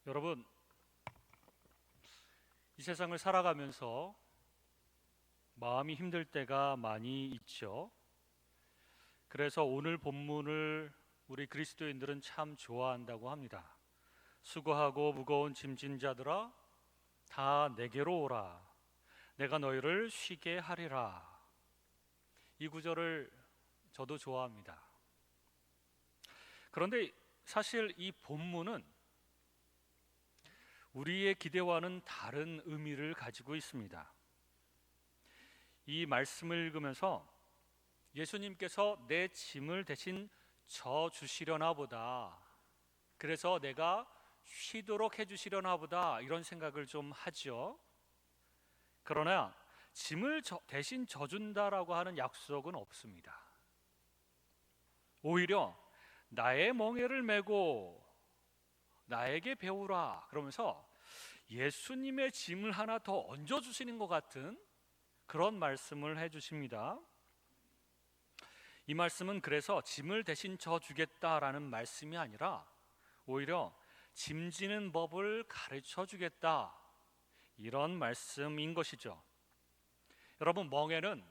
여러분, 이 세상을 살아가면서 마음이 힘들 때가 많이 있죠. 그래서 오늘 본문을 우리 그리스도인들은 참 좋아한다고 합니다. 수고하고 무거운 짐진 자들아, 다 내게로 오라. 내가 너희를 쉬게 하리라. 이 구절을 저도 좋아합니다. 그런데 사실 이 본문은 우리의 기대와는 다른 의미를 가지고 있습니다. 이 말씀을 읽으면서 예수님께서 내 짐을 대신 져 주시려나 보다, 그래서 내가 쉬도록 해주시려나 보다, 이런 생각을 좀 하죠. 그러나 짐을 대신 져준다라고 하는 약속은 없습니다. 오히려 나의 멍에를 메고 나에게 배우라 그러면서 예수님의 짐을 하나 더 얹어주시는 것 같은 그런 말씀을 해주십니다. 이 말씀은 그래서 짐을 대신 져주겠다라는 말씀이 아니라 오히려 짐지는 법을 가르쳐 주겠다, 이런 말씀인 것이죠. 여러분, 멍에는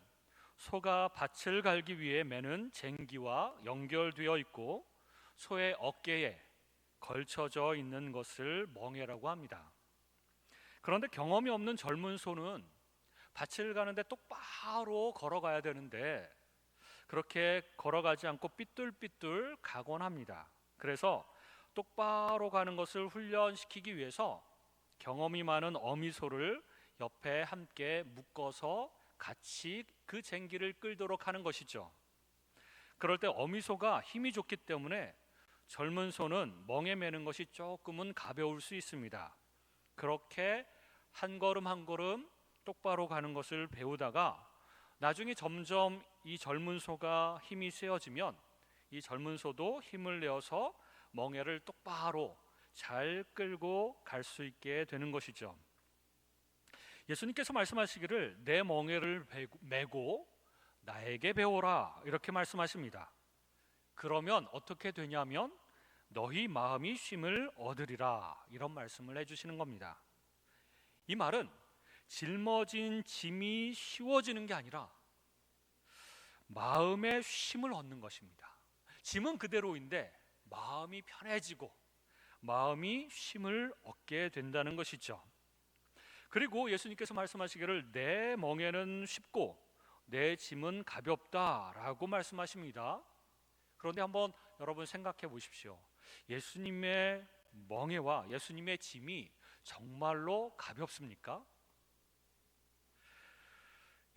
소가 밭을 갈기 위해 매는 쟁기와 연결되어 있고 소의 어깨에 걸쳐져 있는 것을 멍에라고 합니다. 그런데 경험이 없는 젊은 소는 밭을 가는데 똑바로 걸어가야 되는데 그렇게 걸어가지 않고 삐뚤삐뚤 가곤 합니다. 그래서 똑바로 가는 것을 훈련시키기 위해서 경험이 많은 어미소를 옆에 함께 묶어서 같이 그 쟁기를 끌도록 하는 것이죠. 그럴 때 어미소가 힘이 좋기 때문에 젊은 소는 멍에 매는 것이 조금은 가벼울 수 있습니다. 그렇게 한 걸음 한 걸음 똑바로 가는 것을 배우다가 나중에 점점 이 젊은 소가 힘이 세어지면 이 젊은 소도 힘을 내어서 멍에를 똑바로 잘 끌고 갈 수 있게 되는 것이죠. 예수님께서 말씀하시기를 내 멍에를 메고 나에게 배워라, 이렇게 말씀하십니다. 그러면 어떻게 되냐면 너희 마음이 쉼을 얻으리라, 이런 말씀을 해주시는 겁니다. 이 말은 짊어진 짐이 쉬워지는 게 아니라 마음의 쉼을 얻는 것입니다. 짐은 그대로인데 마음이 편해지고 마음이 쉼을 얻게 된다는 것이죠. 그리고 예수님께서 말씀하시기를 내 멍에는 쉽고 내 짐은 가볍다라고 말씀하십니다. 그런데 한번 여러분 생각해 보십시오. 예수님의 멍에와 예수님의 짐이 정말로 가볍습니까?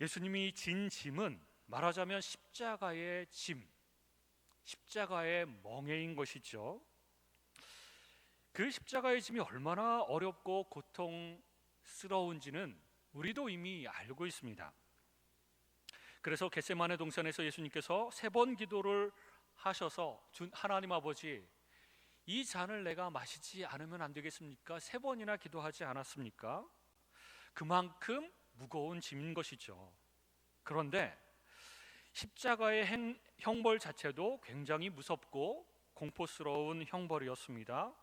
예수님이 진 짐은 말하자면 십자가의 짐, 십자가의 멍에인 것이죠. 그 십자가의 짐이 얼마나 어렵고 고통스러운지는 우리도 이미 알고 있습니다. 그래서 겟세마네 동산에서 예수님께서 3번 기도를 하셔서 하나님 아버지, 이 잔을 내가 마시지 않으면 안 되겠습니까? 3번이나 기도하지 않았습니까? 그만큼 무거운 짐인 것이죠. 그런데 십자가의 형벌 자체도 굉장히 무섭고 공포스러운 형벌이었습니다.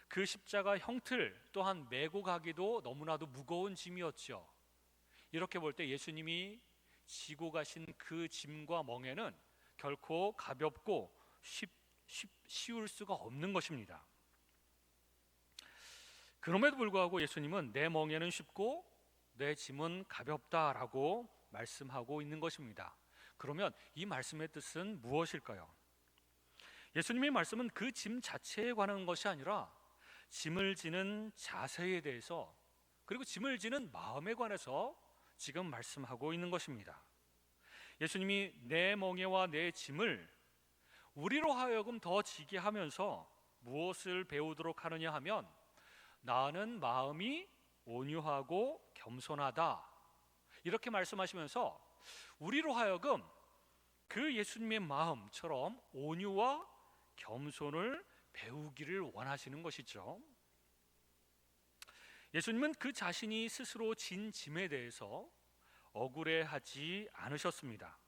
그 십자가 형틀 또한 메고 가기도 너무나도 무거운 짐이었죠. 이렇게 볼 때 예수님이 지고 가신 그 짐과 멍에는 결코 가볍고 쉬울 수가 없는 것입니다. 그럼에도 불구하고 예수님은 내 멍에는 쉽고 내 짐은 가볍다라고 말씀하고 있는 것입니다. 그러면 이 말씀의 뜻은 무엇일까요? 예수님의 말씀은 그 짐 자체에 관한 것이 아니라 짐을 지는 자세에 대해서, 그리고 짐을 지는 마음에 관해서 지금 말씀하고 있는 것입니다. 예수님이 내 멍에와 내 짐을 우리로 하여금 더 지게 하면서 무엇을 배우도록 하느냐 하면 나는 마음이 온유하고 겸손하다, 이렇게 말씀하시면서 우리로 하여금 그 예수님의 마음처럼 온유와 겸손을 배우기를 원하시는 것이죠. 예수님은 그 자신이 스스로 진 짐에 대해서 억울해하지 않으셨습니다.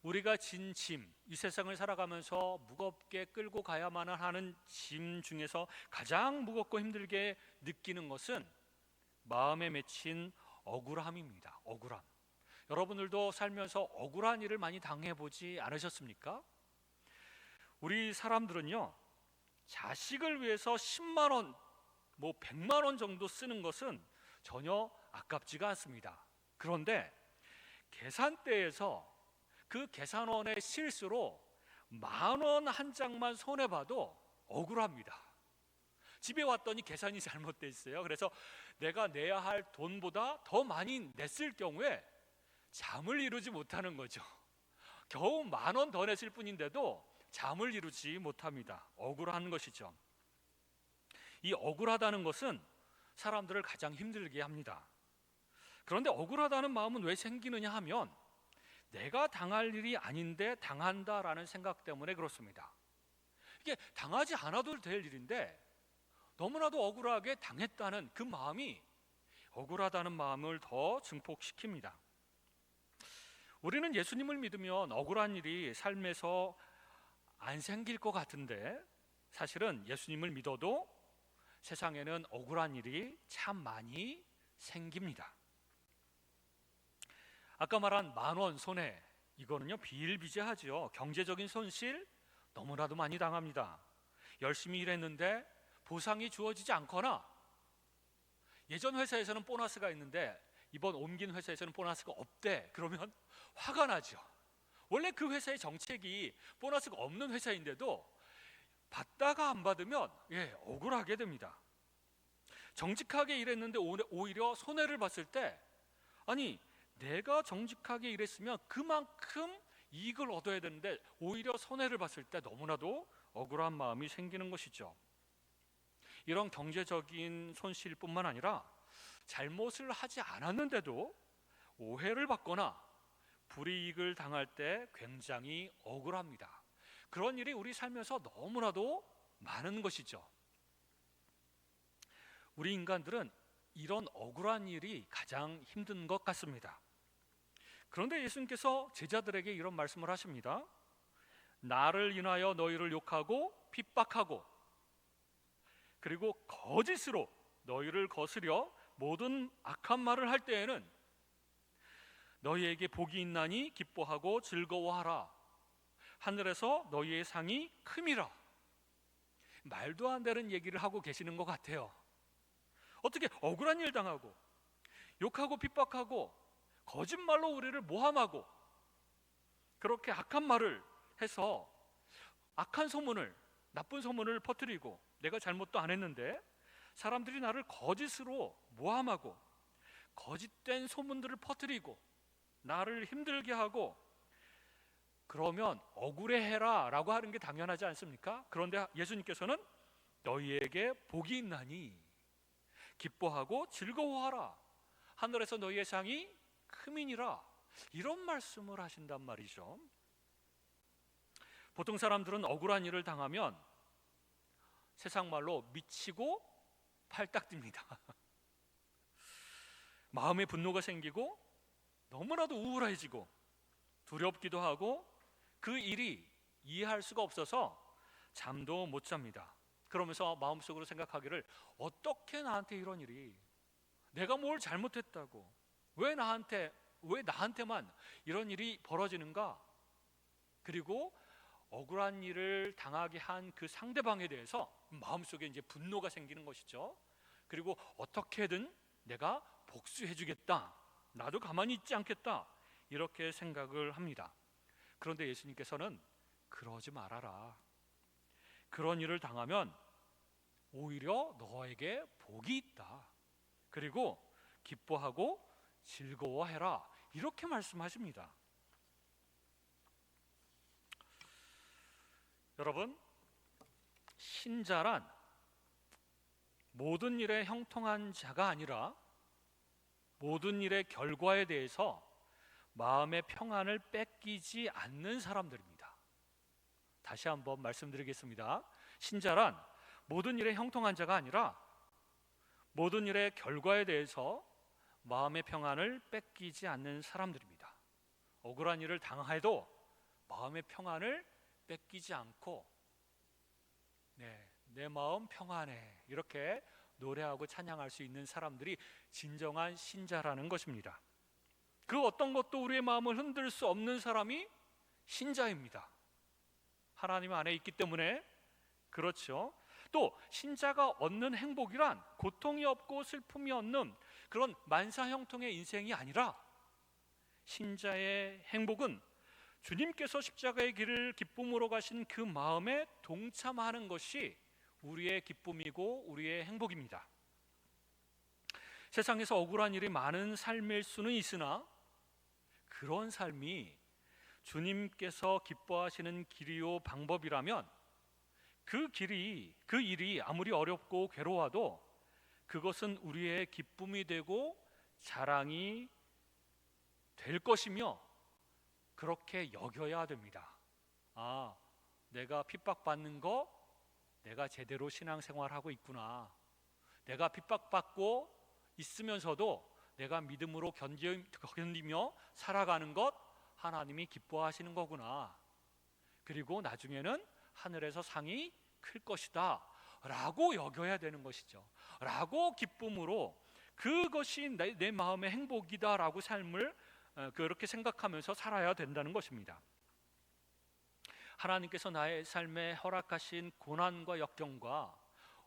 우리가 진 짐, 이 세상을 살아가면서 무겁게 끌고 가야만 하는 짐 중에서 가장 무겁고 힘들게 느끼는 것은 마음에 맺힌 억울함입니다. 억울함. 여러분들도 살면서 억울한 일을 많이 당해보지 않으셨습니까? 우리 사람들은요, 자식을 위해서 10만 원, 100만 원 정도 쓰는 것은 전혀 아깝지가 않습니다. 그런데 계산대에서 그 계산원의 실수로 10,000원 한 장만 손해봐도 억울합니다. 집에 왔더니 계산이 잘못돼 있어요. 그래서 내가 내야 할 돈보다 더 많이 냈을 경우에 잠을 이루지 못하는 거죠. 겨우 10,000원 더 냈을 뿐인데도 잠을 이루지 못합니다. 억울한 것이죠. 이 억울하다는 것은 사람들을 가장 힘들게 합니다. 그런데 억울하다는 마음은 왜 생기느냐 하면 내가 당할 일이 아닌데 당한다라는 생각 때문에 그렇습니다. 이게 당하지 않아도 될 일인데 너무나도 억울하게 당했다는 그 마음이 억울하다는 마음을 더 증폭시킵니다. 우리는 예수님을 믿으면 억울한 일이 삶에서 안 생길 것 같은데 사실은 예수님을 믿어도 세상에는 억울한 일이 참 많이 생깁니다. 아까 말한 10,000원 손해, 이거는요 비일비재하죠. 경제적인 손실 너무나도 많이 당합니다. 열심히 일했는데 보상이 주어지지 않거나 예전 회사에서는 보너스가 있는데 이번 옮긴 회사에서는 보너스가 없대. 그러면 화가 나죠. 원래 그 회사의 정책이 보너스가 없는 회사인데도 받다가 안 받으면 억울하게 됩니다. 정직하게 일했는데 오히려 손해를 봤을 때 아니 내가 정직하게 일했으면 그만큼 이익을 얻어야 되는데 오히려 손해를 봤을 때 너무나도 억울한 마음이 생기는 것이죠. 이런 경제적인 손실뿐만 아니라 잘못을 하지 않았는데도 오해를 받거나 불이익을 당할 때 굉장히 억울합니다. 그런 일이 우리 살면서 너무나도 많은 것이죠. 우리 인간들은 이런 억울한 일이 가장 힘든 것 같습니다. 그런데 예수님께서 제자들에게 이런 말씀을 하십니다. 나를 인하여 너희를 욕하고 핍박하고 그리고 거짓으로 너희를 거스려 모든 악한 말을 할 때에는 너희에게 복이 있나니 기뻐하고 즐거워하라. 하늘에서 너희의 상이 큼이라. 말도 안 되는 얘기를 하고 계시는 것 같아요. 어떻게 억울한 일 당하고 욕하고 핍박하고 거짓말로 우리를 모함하고 그렇게 악한 말을 해서 악한 소문을, 나쁜 소문을 퍼뜨리고 내가 잘못도 안 했는데 사람들이 나를 거짓으로 모함하고 거짓된 소문들을 퍼뜨리고 나를 힘들게 하고 그러면 억울해해라 라고 하는 게 당연하지 않습니까? 그런데 예수님께서는 너희에게 복이 있나니 기뻐하고 즐거워하라. 하늘에서 너희의 상이 크민이라. 이런 말씀을 하신단 말이죠. 보통 사람들은 억울한 일을 당하면 세상 말로 미치고 팔딱 뜁니다. 마음에 분노가 생기고 너무나도 우울해지고 두렵기도 하고 그 일이 이해할 수가 없어서 잠도 못 잡니다. 그러면서 마음속으로 생각하기를 어떻게 나한테 이런 일이, 내가 뭘 잘못했다고 왜 나한테만 이런 일이 벌어지는가? 그리고 억울한 일을 당하게 한 그 상대방에 대해서 마음속에 이제 분노가 생기는 것이죠. 그리고 어떻게든 내가 복수해 주겠다, 나도 가만히 있지 않겠다, 이렇게 생각을 합니다. 그런데 예수님께서는 그러지 말아라. 그런 일을 당하면 오히려 너에게 복이 있다. 그리고 기뻐하고 즐거워해라. 이렇게 말씀하십니다. 여러분, 신자란 모든 일에 형통한 자가 아니라 모든 일의 결과에 대해서 마음의 평안을 뺏기지 않는 사람들입니다. 다시 한번 말씀드리겠습니다. 신자란 모든 일에 형통한 자가 아니라 모든 일의 결과에 대해서 마음의 평안을 뺏기지 않는 사람들입니다. 억울한 일을 당해도 마음의 평안을 뺏기지 않고 내 마음 평안해 이렇게 노래하고 찬양할 수 있는 사람들이 진정한 신자라는 것입니다. 그 어떤 것도 우리의 마음을 흔들 수 없는 사람이 신자입니다. 하나님 안에 있기 때문에. 그렇죠. 또 신자가 얻는 행복이란 고통이 없고 슬픔이 없는 그런 만사형통의 인생이 아니라, 신자의 행복은 주님께서 십자가의 길을 기쁨으로 가신 그 마음에 동참하는 것이 우리의 기쁨이고 우리의 행복입니다. 세상에서 억울한 일이 많은 삶일 수는 있으나 그런 삶이 주님께서 기뻐하시는 길이요 방법이라면 그 일이 아무리 어렵고 괴로워도 그것은 우리의 기쁨이 되고 자랑이 될 것이며 그렇게 여겨야 됩니다. 내가 핍박받는 거 내가 제대로 신앙생활하고 있구나. 내가 핍박받고 있으면서도 내가 믿음으로 견디며 살아가는 것 하나님이 기뻐하시는 거구나. 그리고 나중에는 하늘에서 상이 클 것이다 라고 여겨야 되는 것이죠. 라고 기쁨으로 그것이 내 마음의 행복이다 라고 삶을 그렇게 생각하면서 살아야 된다는 것입니다. 하나님께서 나의 삶에 허락하신 고난과 역경과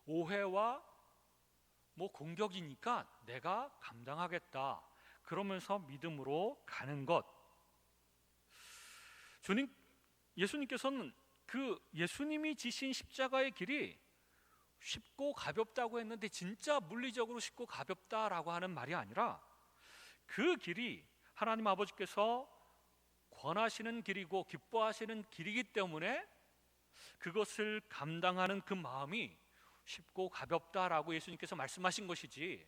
오해와 공격이니까 내가 감당하겠다 그러면서 믿음으로 가는 것. 예수님께서는 그 예수님이 지신 십자가의 길이 쉽고 가볍다고 했는데 진짜 물리적으로 쉽고 가볍다라고 하는 말이 아니라 그 길이 하나님 아버지께서 권하시는 길이고 기뻐하시는 길이기 때문에 그것을 감당하는 그 마음이 쉽고 가볍다라고 예수님께서 말씀하신 것이지,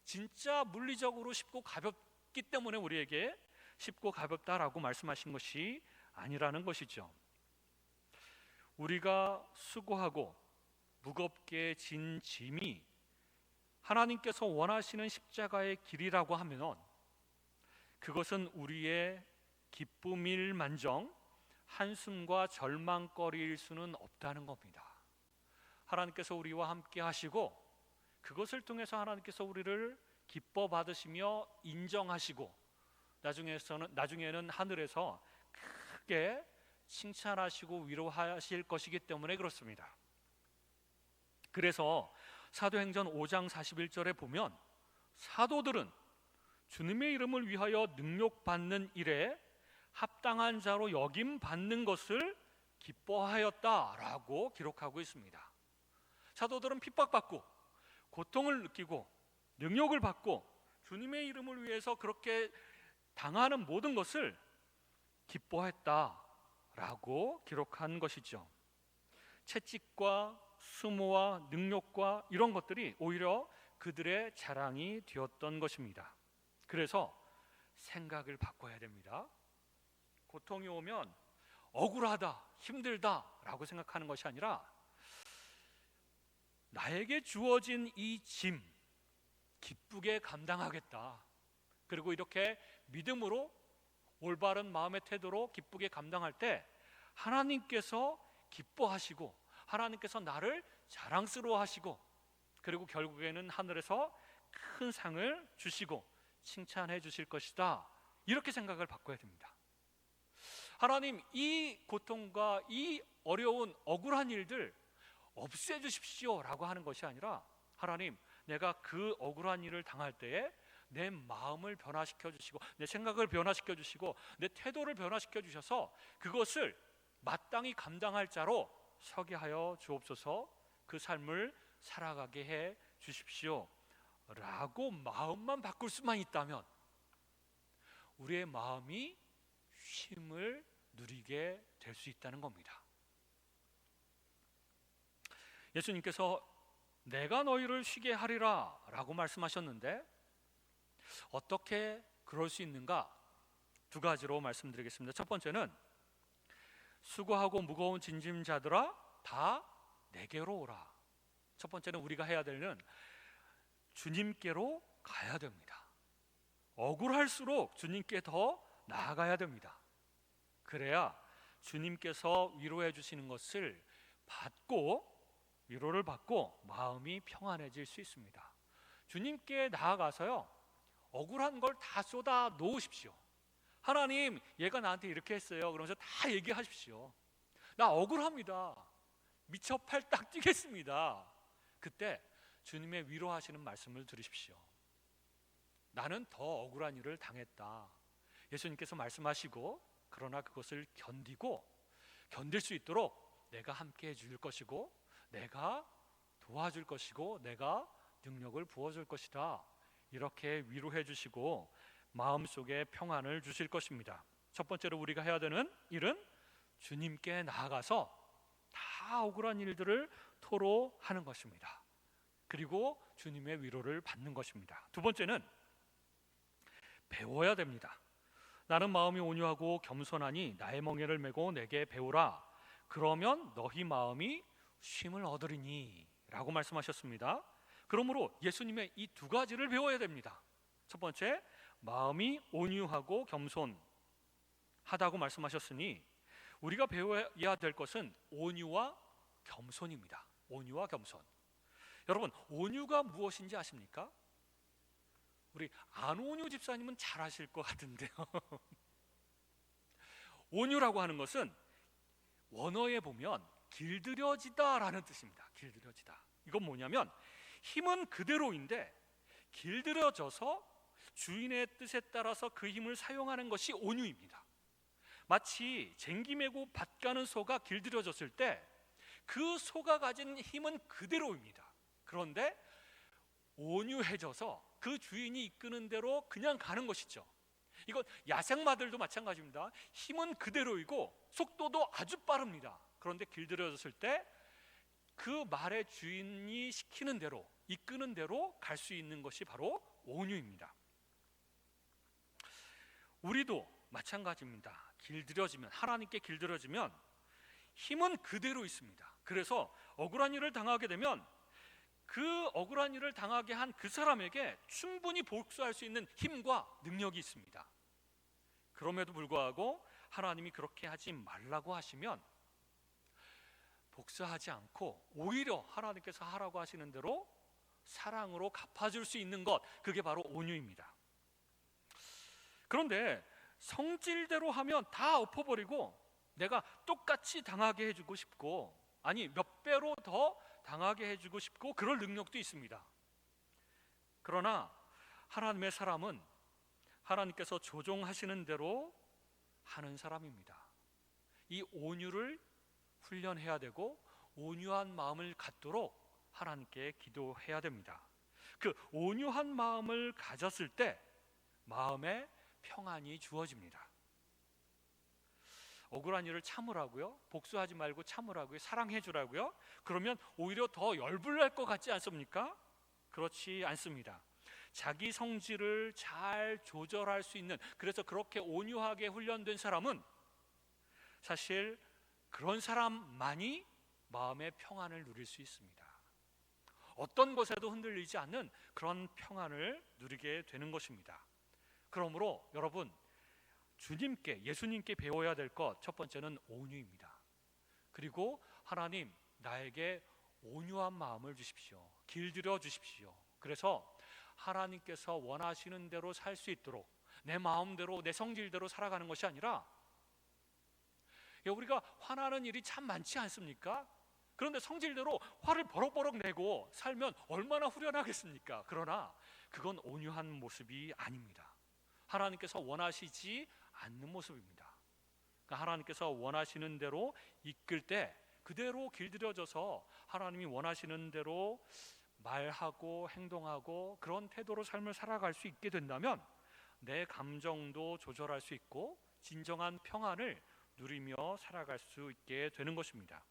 진짜 물리적으로 쉽고 가볍기 때문에 우리에게 쉽고 가볍다라고 말씀하신 것이 아니라는 것이죠. 우리가 수고하고 무겁게 진 짐이 하나님께서 원하시는 십자가의 길이라고 하면 그것은 우리의 기쁨일 만정 한숨과 절망거리일 수는 없다는 겁니다. 하나님께서 우리와 함께 하시고 그것을 통해서 하나님께서 우리를 기뻐 받으시며 인정하시고 나중에는 하늘에서 크게 칭찬하시고 위로하실 것이기 때문에 그렇습니다. 그래서 사도행전 5장 41절에 보면 사도들은 주님의 이름을 위하여 능욕받는 일에 합당한 자로 여김 받는 것을 기뻐하였다라고 기록하고 있습니다. 사도들은 핍박받고 고통을 느끼고 능욕을 받고 주님의 이름을 위해서 그렇게 당하는 모든 것을 기뻐했다라고 기록한 것이죠. 채찍과 수모와 능욕과 이런 것들이 오히려 그들의 자랑이 되었던 것입니다. 그래서 생각을 바꿔야 됩니다. 고통이 오면 억울하다, 힘들다 라고 생각하는 것이 아니라 나에게 주어진 이 짐 기쁘게 감당하겠다. 그리고 이렇게 믿음으로 올바른 마음의 태도로 기쁘게 감당할 때 하나님께서 기뻐하시고 하나님께서 나를 자랑스러워하시고 그리고 결국에는 하늘에서 큰 상을 주시고 칭찬해 주실 것이다. 이렇게 생각을 바꿔야 됩니다. 하나님, 이 고통과 이 어려운 억울한 일들 없애주십시오 라고 하는 것이 아니라, 하나님, 내가 그 억울한 일을 당할 때에 내 마음을 변화시켜 주시고 내 생각을 변화시켜 주시고 내 태도를 변화시켜 주셔서 그것을 마땅히 감당할 자로 서게 하여 주옵소서. 그 삶을 살아가게 해 주십시오 라고 마음만 바꿀 수만 있다면 우리의 마음이 쉼을 누리게 될 수 있다는 겁니다. 예수님께서 내가 너희를 쉬게 하리라 라고 말씀하셨는데 어떻게 그럴 수 있는가? 두 가지로 말씀드리겠습니다. 첫 번째는 수고하고 무거운 짐짐자들아 다 내게로 오라. 첫 번째는 우리가 해야 되는 주님께로 가야 됩니다. 억울할수록 주님께 더 나아가야 됩니다. 그래야 주님께서 위로해 주시는 것을 받고, 위로를 받고 마음이 평안해질 수 있습니다. 주님께 나아가서요, 억울한 걸 다 쏟아 놓으십시오. 하나님, 얘가 나한테 이렇게 했어요. 그러면서 다 얘기하십시오. 나 억울합니다. 미쳐 팔딱 뛰겠습니다. 그때 주님의 위로하시는 말씀을 들으십시오. 나는 더 억울한 일을 당했다. 예수님께서 말씀하시고, 그러나 그것을 견딜 수 있도록 내가 함께 해줄 것이고, 내가 도와줄 것이고, 내가 능력을 부어줄 것이다. 이렇게 위로해 주시고 마음속에 평안을 주실 것입니다. 첫 번째로 우리가 해야 되는 일은 주님께 나아가서 다 억울한 일들을 토로하는 것입니다. 그리고 주님의 위로를 받는 것입니다. 두 번째는 배워야 됩니다. 나는 마음이 온유하고 겸손하니 나의 멍에를 메고 내게 배우라. 그러면 너희 마음이 쉼을 얻으리니 라고 말씀하셨습니다. 그러므로 예수님의 이 두 가지를 배워야 됩니다. 첫 번째, 마음이 온유하고 겸손하다고 말씀하셨으니 우리가 배워야 될 것은 온유와 겸손입니다. 온유와 겸손. 여러분, 온유가 무엇인지 아십니까? 우리 안온유 집사님은 잘 아실 것 같은데요. 온유라고 하는 것은 원어에 보면 길들여지다라는 뜻입니다. 길들여지다. 이건 뭐냐면 힘은 그대로인데 길들여져서 주인의 뜻에 따라서 그 힘을 사용하는 것이 온유입니다. 마치 쟁기 메고 밭 가는 소가 길들여졌을 때 그 소가 가진 힘은 그대로입니다. 그런데 온유해져서 그 주인이 이끄는 대로 그냥 가는 것이죠. 이건 야생마들도 마찬가지입니다. 힘은 그대로이고 속도도 아주 빠릅니다. 그런데 길들여졌을 때 그 말의 주인이 시키는 대로, 이끄는 대로 갈 수 있는 것이 바로 온유입니다. 우리도 마찬가지입니다. 길들여지면, 하나님께 길들여지면 힘은 그대로 있습니다. 그래서 억울한 일을 당하게 되면 그 억울한 일을 당하게 한 그 사람에게 충분히 복수할 수 있는 힘과 능력이 있습니다. 그럼에도 불구하고 하나님이 그렇게 하지 말라고 하시면 복수하지 않고 오히려 하나님께서 하라고 하시는 대로 사랑으로 갚아줄 수 있는 것, 그게 바로 온유입니다. 그런데 성질대로 하면 다 엎어버리고 내가 똑같이 당하게 해주고 싶고, 아니 몇 배로 더 당하게 해주고 싶고, 그럴 능력도 있습니다. 그러나 하나님의 사람은 하나님께서 조종하시는 대로 하는 사람입니다. 이 온유를 훈련해야 되고 온유한 마음을 갖도록 하나님께 기도해야 됩니다. 그 온유한 마음을 가졌을 때 마음에 평안이 주어집니다. 억울한 일을 참으라고요? 복수하지 말고 참으라고요? 사랑해 주라고요? 그러면 오히려 더 열불날 것 같지 않습니까? 그렇지 않습니다. 자기 성질을 잘 조절할 수 있는, 그래서 그렇게 온유하게 훈련된 사람은 사실 그런 사람만이 마음의 평안을 누릴 수 있습니다. 어떤 것에도 흔들리지 않는 그런 평안을 누리게 되는 것입니다. 그러므로 여러분, 주님께, 예수님께 배워야 될 것, 첫 번째는 온유입니다. 그리고 하나님, 나에게 온유한 마음을 주십시오. 길들여 주십시오. 그래서 하나님께서 원하시는 대로 살 수 있도록 내 마음대로, 내 성질대로 살아가는 것이 아니라, 우리가 화나는 일이 참 많지 않습니까? 그런데 성질대로 화를 버럭버럭 내고 살면 얼마나 후련하겠습니까? 그러나 그건 온유한 모습이 아닙니다. 하나님께서 원하시지 않는 모습입니다. 그러니까 하나님께서 원하시는 대로 이끌 때 그대로 길들여져서 하나님이 원하시는 대로 말하고 행동하고 그런 태도로 삶을 살아갈 수 있게 된다면 내 감정도 조절할 수 있고 진정한 평안을 누리며 살아갈 수 있게 되는 것입니다.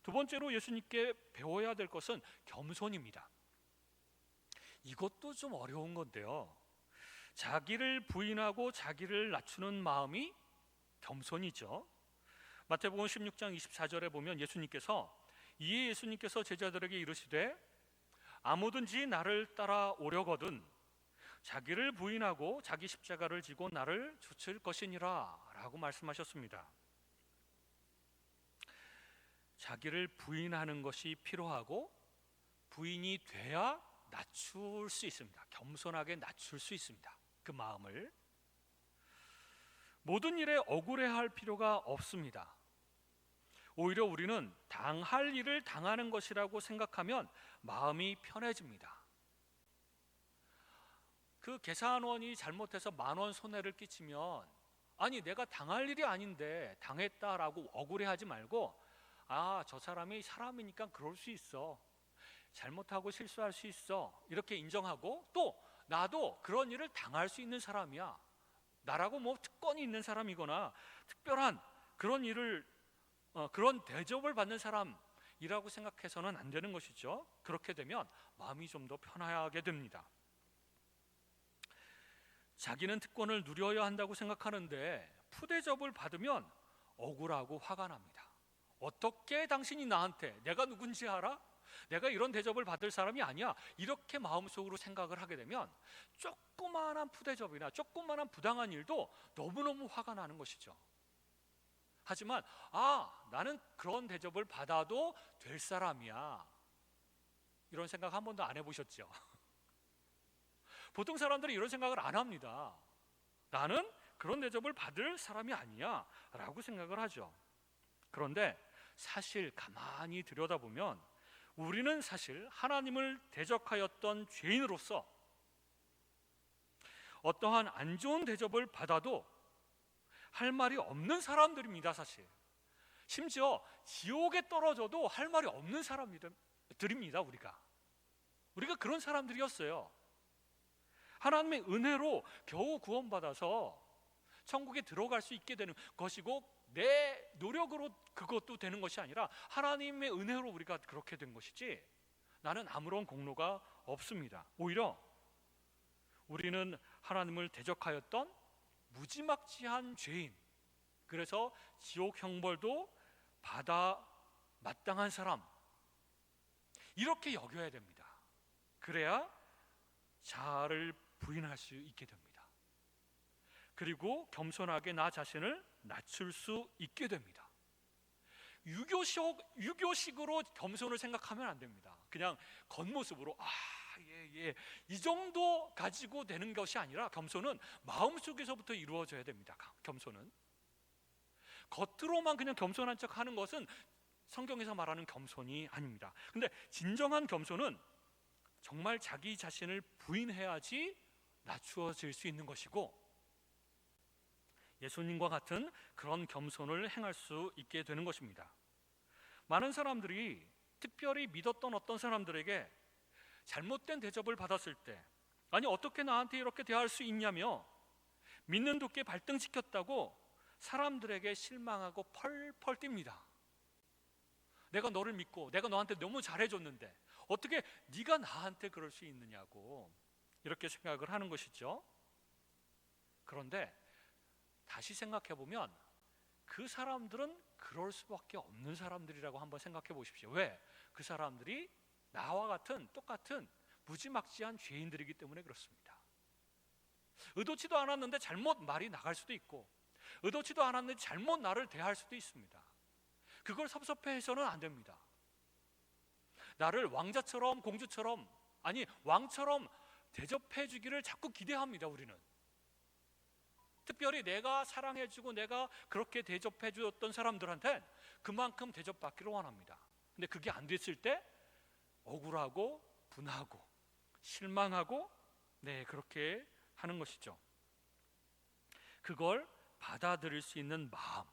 두 번째로 예수님께 배워야 될 것은 겸손입니다. 이것도 좀 어려운 건데요, 자기를 부인하고 자기를 낮추는 마음이 겸손이죠. 마태복음 16장 24절에 보면 예수님께서 제자들에게 이르시되 아무든지 나를 따라오려거든 자기를 부인하고 자기 십자가를 지고 나를 좇을 것이니라 라고 말씀하셨습니다. 자기를 부인하는 것이 필요하고 부인이 돼야 낮출 수 있습니다. 겸손하게 낮출 수 있습니다. 그 마음을. 모든 일에 억울해할 필요가 없습니다. 오히려 우리는 당할 일을 당하는 것이라고 생각하면 마음이 편해집니다. 그 계산원이 잘못해서 10,000원 손해를 끼치면 아니 내가 당할 일이 아닌데 당했다라고 억울해하지 말고 저 사람이 사람이니까 그럴 수 있어, 잘못하고 실수할 수 있어, 이렇게 인정하고 또 나도 그런 일을 당할 수 있는 사람이야, 나라고 뭐 특권이 있는 사람이거나 특별한 그런 일을 그런 대접을 받는 사람이라고 생각해서는 안 되는 것이죠. 그렇게 되면 마음이 좀 더 편하게 됩니다. 자기는 특권을 누려야 한다고 생각하는데 푸대접을 받으면 억울하고 화가 납니다. 어떻게 당신이 나한테, 내가 누군지 알아? 내가 이런 대접을 받을 사람이 아니야, 이렇게 마음속으로 생각을 하게 되면 조그마한 푸대접이나 조그마한 부당한 일도 너무너무 화가 나는 것이죠. 하지만 나는 그런 대접을 받아도 될 사람이야, 이런 생각 한 번도 안 해보셨죠? 보통 사람들이 이런 생각을 안 합니다. 나는 그런 대접을 받을 사람이 아니야 라고 생각을 하죠. 그런데 사실 가만히 들여다보면 우리는 사실 하나님을 대적하였던 죄인으로서 어떠한 안 좋은 대접을 받아도 할 말이 없는 사람들입니다. 사실 심지어 지옥에 떨어져도 할 말이 없는 사람들입니다. 우리가 그런 사람들이었어요. 하나님의 은혜로 겨우 구원받아서 천국에 들어갈 수 있게 되는 것이고 내 노력으로 그것도 되는 것이 아니라 하나님의 은혜로 우리가 그렇게 된 것이지 나는 아무런 공로가 없습니다. 오히려 우리는 하나님을 대적하였던 무지막지한 죄인, 그래서 지옥 형벌도 받아 마땅한 사람, 이렇게 여겨야 됩니다. 그래야 자아를 부인할 수 있게 됩니다. 그리고 겸손하게 나 자신을 낮출 수 있게 됩니다. 유교식으로 겸손을 생각하면 안 됩니다. 그냥 겉모습으로 예, 이 정도 가지고 되는 것이 아니라 겸손은 마음속에서부터 이루어져야 됩니다. 겸손은 겉으로만 그냥 겸손한 척 하는 것은 성경에서 말하는 겸손이 아닙니다. 근데 진정한 겸손은 정말 자기 자신을 부인해야지 낮추어질 수 있는 것이고 예수님과 같은 그런 겸손을 행할 수 있게 되는 것입니다. 많은 사람들이 특별히 믿었던 어떤 사람들에게 잘못된 대접을 받았을 때 아니 어떻게 나한테 이렇게 대할 수 있냐며 믿는 도끼 발등시켰다고 사람들에게 실망하고 펄펄 뜁니다. 내가 너를 믿고 내가 너한테 너무 잘해줬는데 어떻게 네가 나한테 그럴 수 있느냐고 이렇게 생각을 하는 것이죠. 그런데 다시 생각해 보면 그 사람들은 그럴 수밖에 없는 사람들이라고 한번 생각해 보십시오. 왜? 그 사람들이 나와 같은 똑같은 무지막지한 죄인들이기 때문에 그렇습니다. 의도치도 않았는데 잘못 말이 나갈 수도 있고 의도치도 않았는데 잘못 나를 대할 수도 있습니다. 그걸 섭섭해해서는 안 됩니다. 나를 왕자처럼 공주처럼 아니 왕처럼 대접해 주기를 자꾸 기대합니다. 우리는 특별히 내가 사랑해주고 내가 그렇게 대접해 주었던 사람들한테 그만큼 대접받기를 원합니다. 근데 그게 안 됐을 때 억울하고 분하고 실망하고 그렇게 하는 것이죠. 그걸 받아들일 수 있는 마음,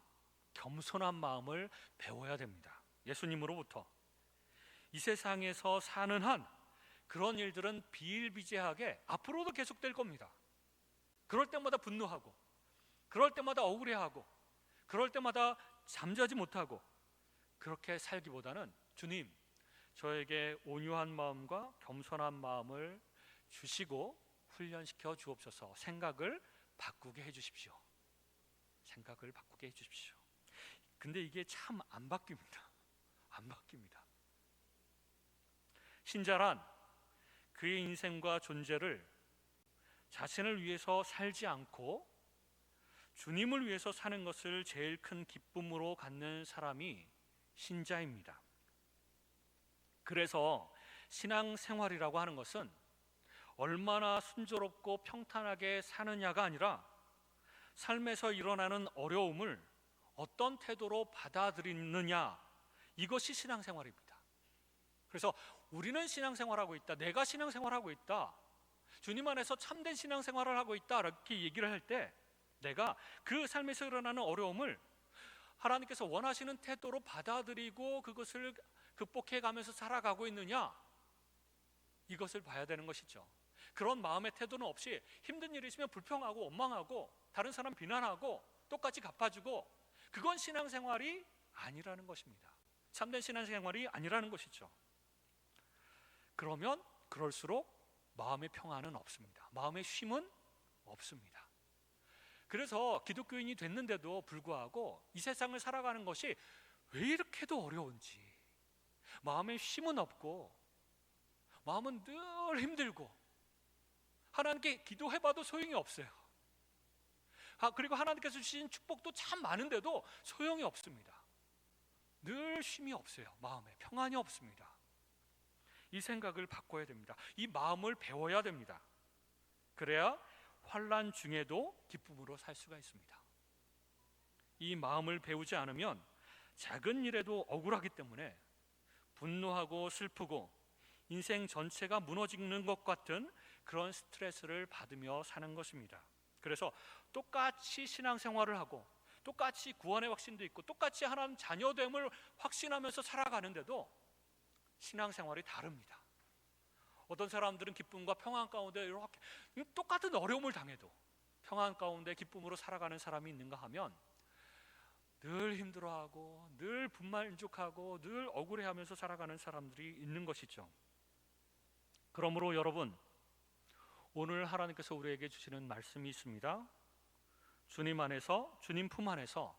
겸손한 마음을 배워야 됩니다. 예수님으로부터. 이 세상에서 사는 한 그런 일들은 비일비재하게 앞으로도 계속될 겁니다. 그럴 때마다 분노하고 그럴 때마다 억울해하고 그럴 때마다 잠자지 못하고 그렇게 살기보다는 주님, 저에게 온유한 마음과 겸손한 마음을 주시고 훈련시켜 주옵소서. 생각을 바꾸게 해주십시오. 생각을 바꾸게 해주십시오. 근데 이게 참 안 바뀝니다. 안 바뀝니다. 신자란 그의 인생과 존재를 자신을 위해서 살지 않고 주님을 위해서 사는 것을 제일 큰 기쁨으로 갖는 사람이 신자입니다. 그래서 신앙생활이라고 하는 것은 얼마나 순조롭고 평탄하게 사느냐가 아니라 삶에서 일어나는 어려움을 어떤 태도로 받아들이느냐, 이것이 신앙생활입니다. 그래서 우리는 신앙생활하고 있다, 내가 신앙생활하고 있다, 주님 안에서 참된 신앙생활을 하고 있다, 이렇게 얘기를 할 때 내가 그 삶에서 일어나는 어려움을 하나님께서 원하시는 태도로 받아들이고 그것을 극복해 가면서 살아가고 있느냐, 이것을 봐야 되는 것이죠. 그런 마음의 태도는 없이 힘든 일이 있으면 불평하고 원망하고 다른 사람 비난하고 똑같이 갚아주고, 그건 신앙생활이 아니라는 것입니다. 참된 신앙생활이 아니라는 것이죠. 그러면 그럴수록 마음의 평안은 없습니다. 마음의 쉼은 없습니다. 그래서 기독교인이 됐는데도 불구하고 이 세상을 살아가는 것이 왜 이렇게도 어려운지, 마음의 쉼은 없고 마음은 늘 힘들고 하나님께 기도해봐도 소용이 없어요. 그리고 하나님께서 주신 축복도 참 많은데도 소용이 없습니다. 늘 쉼이 없어요. 마음에 평안이 없습니다. 이 생각을 바꿔야 됩니다. 이 마음을 배워야 됩니다. 그래야 환난 중에도 기쁨으로 살 수가 있습니다. 이 마음을 배우지 않으면 작은 일에도 억울하기 때문에 분노하고 슬프고 인생 전체가 무너지는 것 같은 그런 스트레스를 받으며 사는 것입니다. 그래서 똑같이 신앙생활을 하고 똑같이 구원의 확신도 있고 똑같이 하나님 자녀됨을 확신하면서 살아가는데도 신앙생활이 다릅니다. 어떤 사람들은 기쁨과 평안 가운데 이렇게 똑같은 어려움을 당해도 평안 가운데 기쁨으로 살아가는 사람이 있는가 하면 늘 힘들어하고 늘 불만족하고 늘 억울해하면서 살아가는 사람들이 있는 것이죠. 그러므로 여러분, 오늘 하나님께서 우리에게 주시는 말씀이 있습니다. 주님 안에서, 주님 품 안에서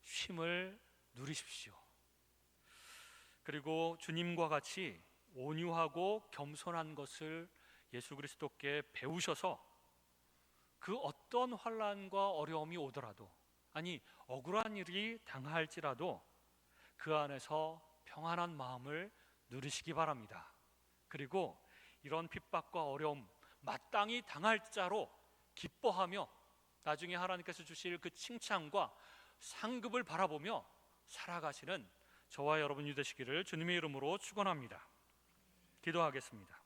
쉼을 누리십시오. 그리고 주님과 같이 온유하고 겸손한 것을 예수 그리스도께 배우셔서 그 어떤 환난과 어려움이 오더라도, 아니 억울한 일이 당할지라도 그 안에서 평안한 마음을 누리시기 바랍니다. 그리고 이런 핍박과 어려움 마땅히 당할 자로 기뻐하며 나중에 하나님께서 주실 그 칭찬과 상급을 바라보며 살아가시는 저와 여러분이 되시기를 주님의 이름으로 축원합니다. 기도하겠습니다.